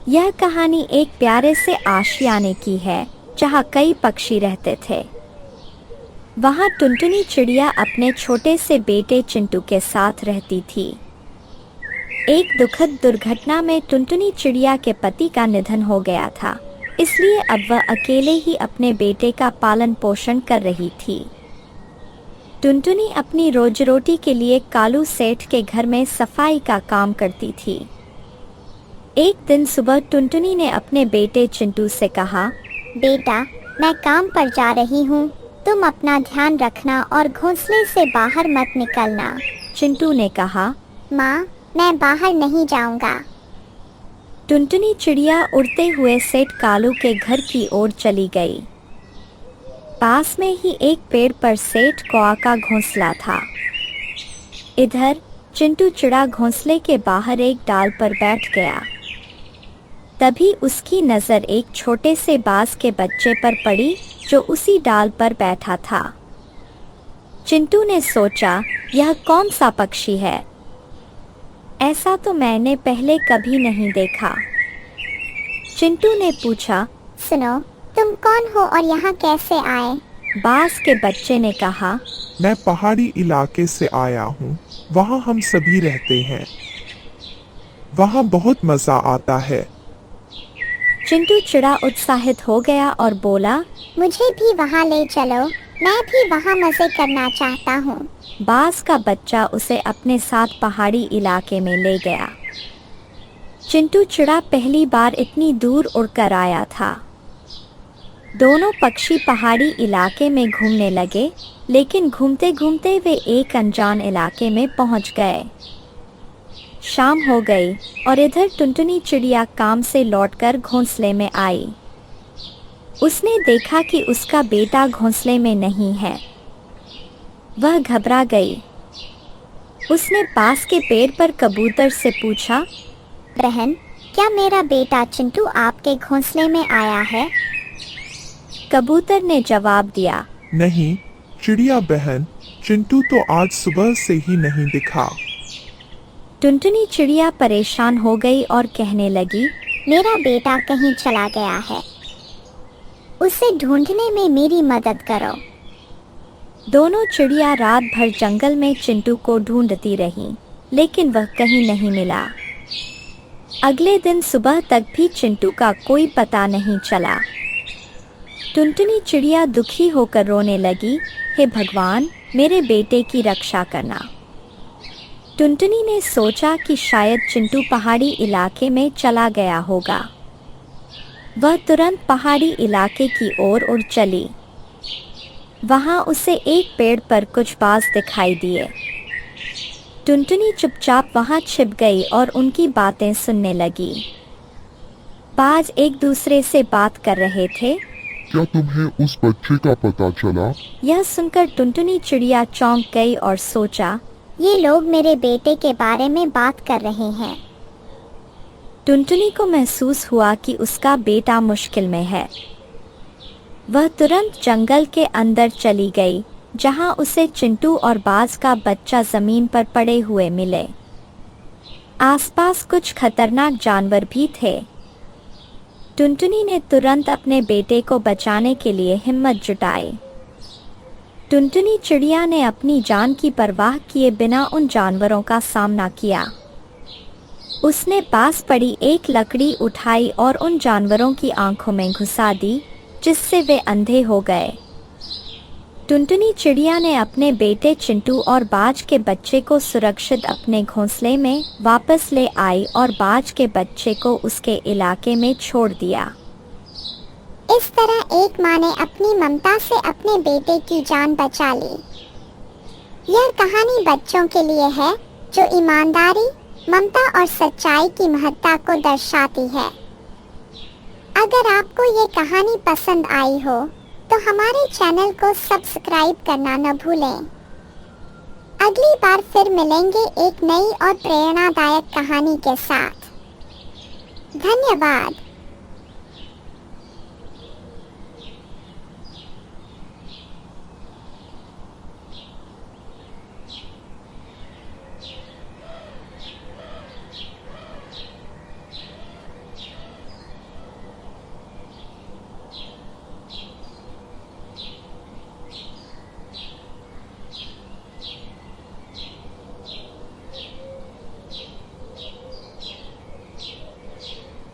यह कहानी एक प्यारे से आशियाने की है जहाँ कई पक्षी रहते थे। वहाँ टुनटुनी चिड़िया अपने छोटे से बेटे चिंटू के साथ रहती थी। एक दुखद दुर्घटना में टुनटुनी चिड़िया के पति का निधन हो गया था, इसलिए अब वह अकेले ही अपने बेटे का पालन पोषण कर रही थी। टुनटुनी अपनी रोजी-रोटी के लिए कालू सेठ के घर में सफाई का काम करती थी। एक दिन सुबह टुनटुनी ने अपने बेटे चिंटू से कहा, बेटा, मैं काम पर जा रही हूँ, तुम अपना ध्यान रखना और घोंसले से बाहर मत निकलना। चिंटू ने कहा, माँ, मैं बाहर नहीं जाऊँगा। टुनटुनी चिड़िया उड़ते हुए सेठ कालू के घर की ओर चली गई। पास में ही एक पेड़ पर सेठ कौआ का घोंसला था। इधर चिंटू चिड़ा घोंसले के बाहर एक डाल पर बैठ गया। तभी उसकी नज़र एक छोटे से बाज के बच्चे पर पड़ी जो उसी डाल पर बैठा था। चिंटू ने सोचा, यह कौन सा पक्षी है? ऐसा तो मैंने पहले कभी नहीं देखा। चिंटू ने पूछा, सुनो, तुम कौन हो और यहाँ कैसे आए? बाज के बच्चे ने कहा, मैं पहाड़ी इलाके से आया हूँ, वहाँ हम सभी रहते हैं, वहाँ बहुत मजा आता है। चिंटू चिड़ा उत्साहित हो गया और बोला, मुझे भी वहाँ ले चलो, मैं भी वहाँ मजे करना चाहता हूँ। बाज का बच्चा उसे अपने साथ पहाड़ी इलाके में ले गया। चिंटू चिड़ा पहली बार इतनी दूर उड़कर आया था। दोनों पक्षी पहाड़ी इलाके में घूमने लगे, लेकिन घूमते घूमते वे एक अनजान इलाके में पहुंच गए। शाम हो गई और इधर टुनटुनी चिड़िया काम से लौटकर घोंसले में आई। उसने देखा कि उसका बेटा घोंसले में नहीं है। वह घबरा गई। उसने पास के पेड़ पर कबूतर से पूछा, बहन, क्या मेरा बेटा चिंटू आपके घोंसले में आया है? कबूतर ने जवाब दिया, नहीं चिड़िया बहन, चिंटू तो आज सुबह से ही नहीं दिखा। टुनटुनी चिड़िया परेशान हो गई और कहने लगी, मेरा बेटा कहीं चला गया है, उसे ढूंढने में मेरी मदद करो। दोनों चिड़िया रात भर जंगल में चिंटू को ढूंढती रहीं, लेकिन वह कहीं नहीं मिला। अगले दिन सुबह तक भी चिंटू का कोई पता नहीं चला। टुनटुनी चिड़िया दुखी होकर रोने लगी, हे भगवान, मेरे बेटे की रक्षा करना। टुनटुनी ने सोचा कि शायद चिंटू पहाड़ी इलाके में चला गया होगा। वह तुरंत पहाड़ी इलाके की ओर उड़ चली। वहां उसे एक पेड़ पर कुछ बाज दिखाई दिए। टुनटुनी चुपचाप वहां छिप गई और उनकी बातें सुनने लगी। बाज एक दूसरे से बात कर रहे थे। क्या तुम्हें उस बच्चे का पता चला? यह सुनकर टुनटुनी चिड़िया चौंक गई और सोचा, ये लोग मेरे बेटे के बारे में बात कर रहे हैं। टुनटुनी को महसूस हुआ कि उसका बेटा मुश्किल में है। वह तुरंत जंगल के अंदर चली गई, जहां उसे चिंटू और बाज का बच्चा जमीन पर पड़े हुए मिले। आसपास कुछ खतरनाक जानवर भी थे। टुनटुनी ने तुरंत अपने बेटे को बचाने के लिए हिम्मत जुटाई। टुनटुनी चिड़िया ने अपनी जान की परवाह किए बिना उन जानवरों का सामना किया। उसने पास पड़ी एक लकड़ी उठाई और उन जानवरों की आंखों में घुसा दी, जिससे वे अंधे हो गए। टुनटुनी चिड़िया ने अपने बेटे चिंटू और बाज के बच्चे को सुरक्षित अपने घोंसले में वापस ले आई और बाज के बच्चे को उसके इलाके में छोड़ दिया। इस तरह एक माँ ने अपनी ममता से अपने बेटे की जान बचा ली। यह कहानी बच्चों के लिए है, जो ईमानदारी, ममता और सच्चाई की महत्ता को दर्शाती है। अगर आपको ये कहानी पसंद आई हो तो हमारे चैनल को सब्सक्राइब करना न भूलें। अगली बार फिर मिलेंगे एक नई और प्रेरणादायक कहानी के साथ। धन्यवाद।